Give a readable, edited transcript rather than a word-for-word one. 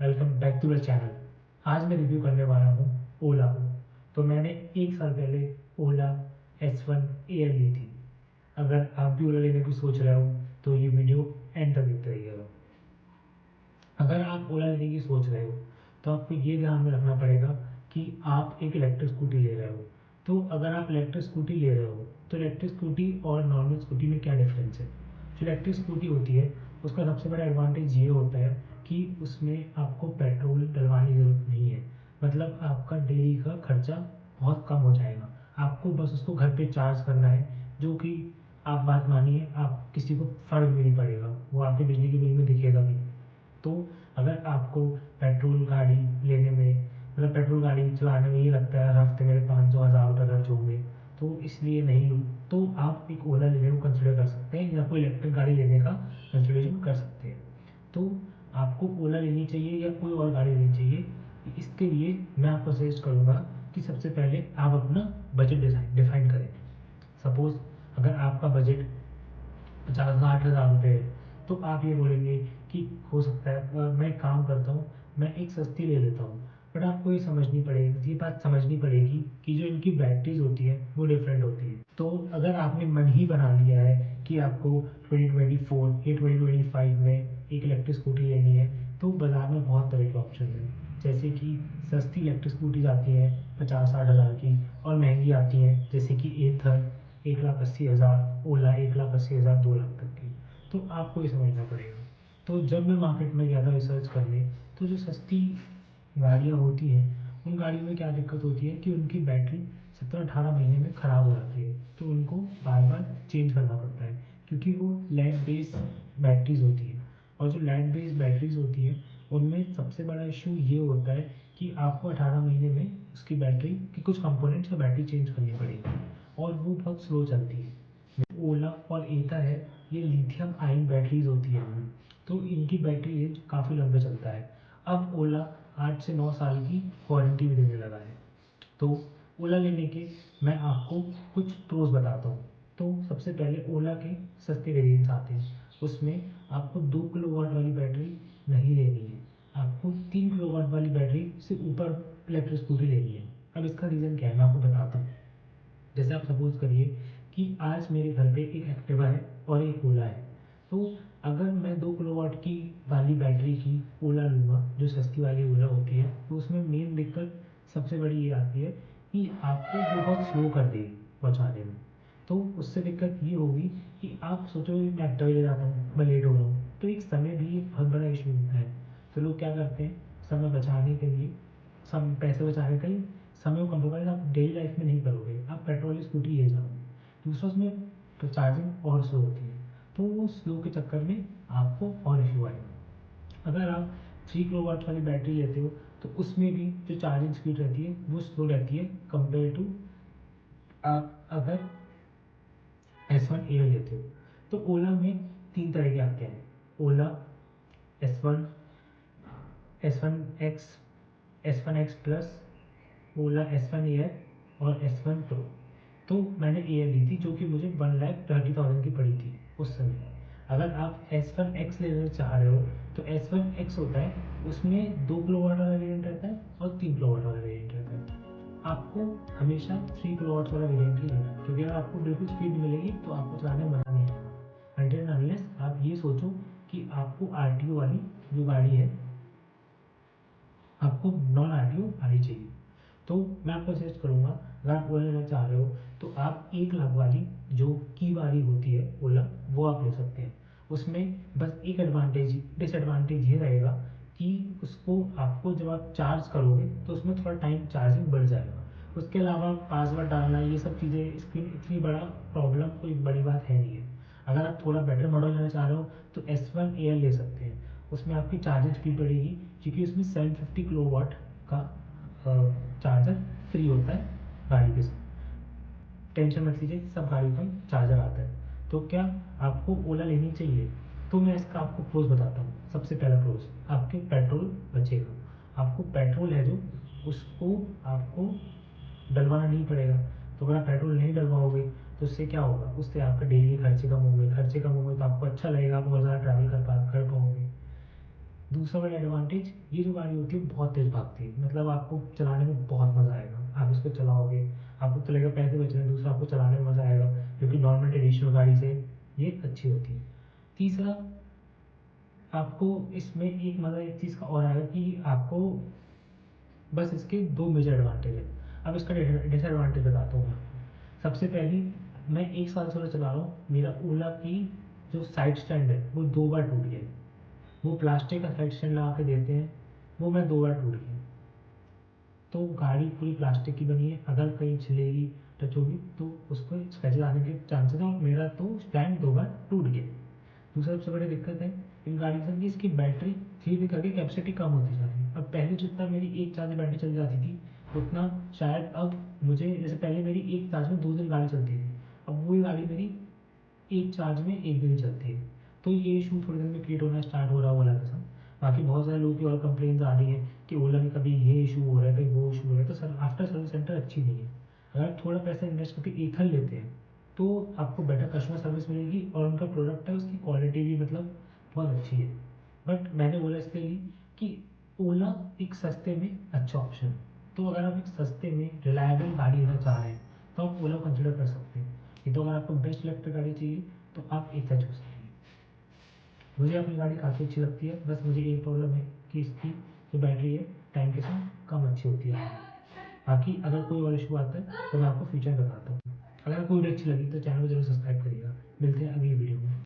Welcome back to the channel. आज मैं review करने वाला हूँ ओला को। तो मैंने 1 साल पहले ओला S1 एयर ली थी। अगर आप भी ओला लेने की सोच रहे हो तो ये वीडियो एंड तक देखते रहिएगा। अगर आप ओला लेने की सोच रहे हो तो आपको ये ध्यान में रखना पड़ेगा कि आप एक इलेक्ट्रिक स्कूटी ले रहे हो। तो अगर आप इलेक्ट्रिक स्कूटी ले रहे हो तो इलेक्ट्रिक स्कूटी और नॉर्मल स्कूटी में क्या डिफरेंस है। जो इलेक्ट्रिक स्कूटी होती है उसका सबसे बड़ा एडवांटेज ये होता है कि उसमें आपको पेट्रोल डलवाने की ज़रूरत नहीं है। मतलब आपका डेली का खर्चा बहुत कम हो जाएगा। आपको बस उसको घर पे चार्ज करना है, जो कि आप बात मानिए आप किसी को फ़र्क भी नहीं पड़ेगा, वो आपके बिजली के बिल में दिखेगा भी नहीं। तो अगर आपको पेट्रोल गाड़ी लेने में मतलब पेट्रोल गाड़ी चलाने में ये लगता है हर हफ्ते मेरे 500-1000 रुपये खर्च होंगे, तो इसलिए नहीं लूँ, तो आप एक ओला लेने को कंसिडर कर सकते हैं या कोई इलेक्ट्रिक गाड़ी लेने का कंसिडरेशन कर सकते हैं। तो आपको ओला लेनी चाहिए या कोई और गाड़ी लेनी चाहिए, इसके लिए मैं आपको सजेस्ट करूँगा कि सबसे पहले आप अपना बजट डिफाइन करें। सपोज़ अगर आपका बजट 50-60 हज़ार रुपये है तो आप ये बोलेंगे कि हो सकता है मैं एक काम करता हूँ, मैं एक सस्ती ले लेता हूँ। बट आपको ये बात समझनी पड़ेगी कि जो इनकी बैटरीज होती है वो डिफरेंट होती है। तो अगर आपने मन ही बना लिया है कि आपको 2024 या 2025 में एक इलेक्ट्रिक स्कूटी लेनी है, तो बाज़ार में बहुत तरह के ऑप्शन हैं। जैसे कि सस्ती इलेक्ट्रिक स्कूटीज आती हैं 50-60 हज़ार की, और महंगी आती हैं जैसे कि एथर 1,80,000, ओला 1,80,000, 2 लाख तक की। तो आपको ये समझना पड़ेगा। तो जब मैं मार्केट में गया था रिसर्च करने, तो जो सस्ती गाड़ियाँ होती हैं उन गाड़ियों में क्या दिक्कत होती है कि उनकी बैटरी 17-18 महीने में ख़राब हो जाती है, तो उनको बार बार चेंज करना पड़ता है क्योंकि वो लैंड बेस्ड बैटरीज होती है। और जो लैंड बेस्ड बैटरीज होती है उनमें सबसे बड़ा इशू ये होता है कि आपको 18 महीने में उसकी बैटरी की कुछ कंपोनेंट्स या बैटरी चेंज करनी पड़ेगी, और वो बहुत स्लो चलती है। ओला और एथर है, ये लिथियम आयन बैटरीज होती है इनमें, तो इनकी बैटरी रेंज काफ़ी लंबा चलता है। अब ओला 8 से 9 साल की वारंटी भी देने लगा है। तो ओला लेने के मैं आपको कुछ प्रोज बताता हूँ। तो सबसे पहले ओला के सस्ते वेरिएंट्स आते हैं, उसमें आपको 2 किलोवाट वाली बैटरी नहीं लेनी है, आपको 3 किलोवाट वाली बैटरी से ऊपर इलेक्ट्रिक स्कूटी लेनी है। अब इसका रीज़न क्या है मैं आपको बताता हूँ। जैसे आप सपोज करिए कि आज मेरे घर पे एक एक्टिवा है और एक ओला है। तो अगर मैं 2 किलोवाट की वाली बैटरी की ओला लूँगा, जो सस्ती वाली ओला होती है, तो उसमें मेन दिक्कत सबसे बड़ी ये आती है कि आपको वो बहुत स्लो कर देगी पहुँचाने में। तो उससे दिक्कत ये होगी कि आप सोचोगे मैं एक्टिवा ले जाता हूँ, मैं लेट हो रहा हूँ, तो एक समय भी एक बहुत बड़ा इशू होता है। तो लोग क्या करते हैं, समय बचाने के लिए, सम पैसे बचाने के लिए समय को कंप्रोमाइज़ आप डेली लाइफ में नहीं करोगे, आप पेट्रोल की स्कूटी ले जाओगे। दूसरा उसमें तो चार्जिंग और स्लो होती है, तो वो स्लो के चक्कर में आपको और इशू आएगा। अगर आप 3 किलोवाट वाली बैटरी लेते हो तो उसमें भी जो चार्जिंग स्पीड रहती है वो स्लो रहती है कंपेयर टू आप अगर S1 एयर लेते हो। तो ओला में 3 तरह के आते हैं, ओला S1, S1X, S1X प्लस, ओला S1 एयर और S1 प्रो। तो मैंने एयर ली थी जो कि मुझे 1,30,000 की पड़ी थी उस समय। अगर आप S1X लेना चाह रहे हो तो S1X होता है, उसमें 2 किलोवाट वाला वेरियंट रहता है और 3 किलोवाट वाला वेरियंट रहता है। आपको हमेशा 3 किलोवाट वाला वेरियंट ही लेना है, क्योंकि अगर आपको बिल्कुल स्पीड मिलेगी तो आपको चलाने में मज़ा नहीं आएगा, अनटिल अनलेस आप ये सोचो कि आपको RTO वाली जो गाड़ी है, आपको नॉन RTO आनी चाहिए। तो मैं आपको सजेस्ट करूँगा, अगर आप ओला लेना चाह रहे हो तो आप 1 लाख वाली जो की वाली होती है ओला, वो आप ले सकते हैं। उसमें बस एक डिसएडवांटेज ये रहेगा कि उसको आपको जब आप चार्ज करोगे तो उसमें थोड़ा टाइम चार्जिंग बढ़ जाएगा। उसके अलावा पासवर्ड डालना ये सब चीज़ें, इसकी इतनी बड़ा प्रॉब्लम कोई बड़ी बात है नहीं है। अगर आप थोड़ा बेटर मॉडल लेना चाह रहे हो तो S1 एयर ले सकते हैं। उसमें आपकी चार्जिंग स्पीड बढ़ेगी क्योंकि उसमें 750 किलोवाट का चार्जर फ्री होता है गाड़ी के साथ। टेंशन मत लीजिए, सब गाड़ियों का चार्जर आता है। तो क्या आपको ओला लेनी चाहिए? तो मैं इसका आपको प्रोज बताता हूँ। सबसे पहला प्रोज, आपके पेट्रोल बचेगा। आपको पेट्रोल है जो, उसको आपको डलवाना नहीं पड़ेगा। तो अगर आप पेट्रोल नहीं डलवाओगे तो उससे क्या होगा, उससे आपका डेली के खर्चे कम होंगे। खर्चे कम होंगे तो आपको अच्छा लगेगा, आप और ज़्यादा ट्रैवल कर पाओगे। दूसरा बड़ा एडवांटेज, ये जो गाड़ी होती है बहुत तेज़ भागती है, मतलब आपको चलाने में बहुत मज़ा आएगा। आप इसको चलाओगे, आपको तो लगेगा पैसे बच रहे हैं, दूसरा आपको चलाने में मज़ा आएगा, क्योंकि नॉर्मल ट्रेडिशनल गाड़ी से ये अच्छी होती है। तीसरा, आपको इसमें एक मज़ा एक चीज़ का और आएगा कि आपको बस इसके दो मेजर एडवांटेज है। अब इसका डिसएडवांटेज बताता हूँ मैं आपको। सबसे पहली, मैं 1 साल से चला रहा हूँ, मेरा ओला की जो साइड स्टैंड है वो 2 बार टूट गया है। वो प्लास्टिक का साइड स्टैंड लगा के देते हैं, वो मैं 2 बार टूट गया। तो गाड़ी पूरी प्लास्टिक की बनी है, अगर कहीं छिलेगी, टच होगी तो उसको स्क्रैचेज आने के चांसेस हैं, और मेरा तो स्टैंड 2 बार टूट गया। दूसरा सबसे बड़ी दिक्कत है इन गाड़ी से कि इसकी बैटरी धीरे धीरे करके कैपेसिटी कम होती जा रही है। अब पहले जितना मेरी एक चार्ज में बैटरी चल जाती थी, उतना शायद अब मुझे, जैसे पहले मेरी एक चार्ज में 2 दिन गाड़ी चलती थी, अब वही गाड़ी मेरी एक चार्ज में एक दिन चलती है। तो ये इशू थोड़े दिन में क्रिएट होना स्टार्ट हो रहा है ओला के साथ। बाकी बहुत सारे लोगों की और कंप्लेन आ रही है कि ओला में कभी ये इशू हो रहा है, कभी वो इशू हो रहा है। तो सर, आफ्टर सर्विस सेंटर अच्छी नहीं है। अगर आप थोड़ा पैसा इन्वेस्ट करके ईथर लेते हैं तो आपको बेटर कस्टमर सर्विस मिलेगी, और उनका प्रोडक्ट है उसकी क्वालिटी भी मतलब बहुत अच्छी है। बट मैंने ओला इसलिए ली कि ओला एक सस्ते में अच्छा ऑप्शन है। तो अगर आप एक सस्ते में रिलायबल गाड़ी लेना चाह रहे हैं तो आप ओला कंसिडर कर सकते हैं। ये तो अगर आपको बेस्ट इलेक्ट्रिक गाड़ी चाहिए तो आप एक चूज़ करिए। मुझे अपनी गाड़ी काफ़ी अच्छी लगती है, बस मुझे एक प्रॉब्लम है कि इसकी जो बैटरी है टाइम के साथ कम अच्छी होती है। बाकी अगर कोई और इशू आता है तो मैं आपको फ्यूचर में बताता हूँ। अगर कोई वीडियो अच्छी लगी तो चैनल को जरूर सब्सक्राइब करिएगा। मिलते हैं अगली वीडियो में।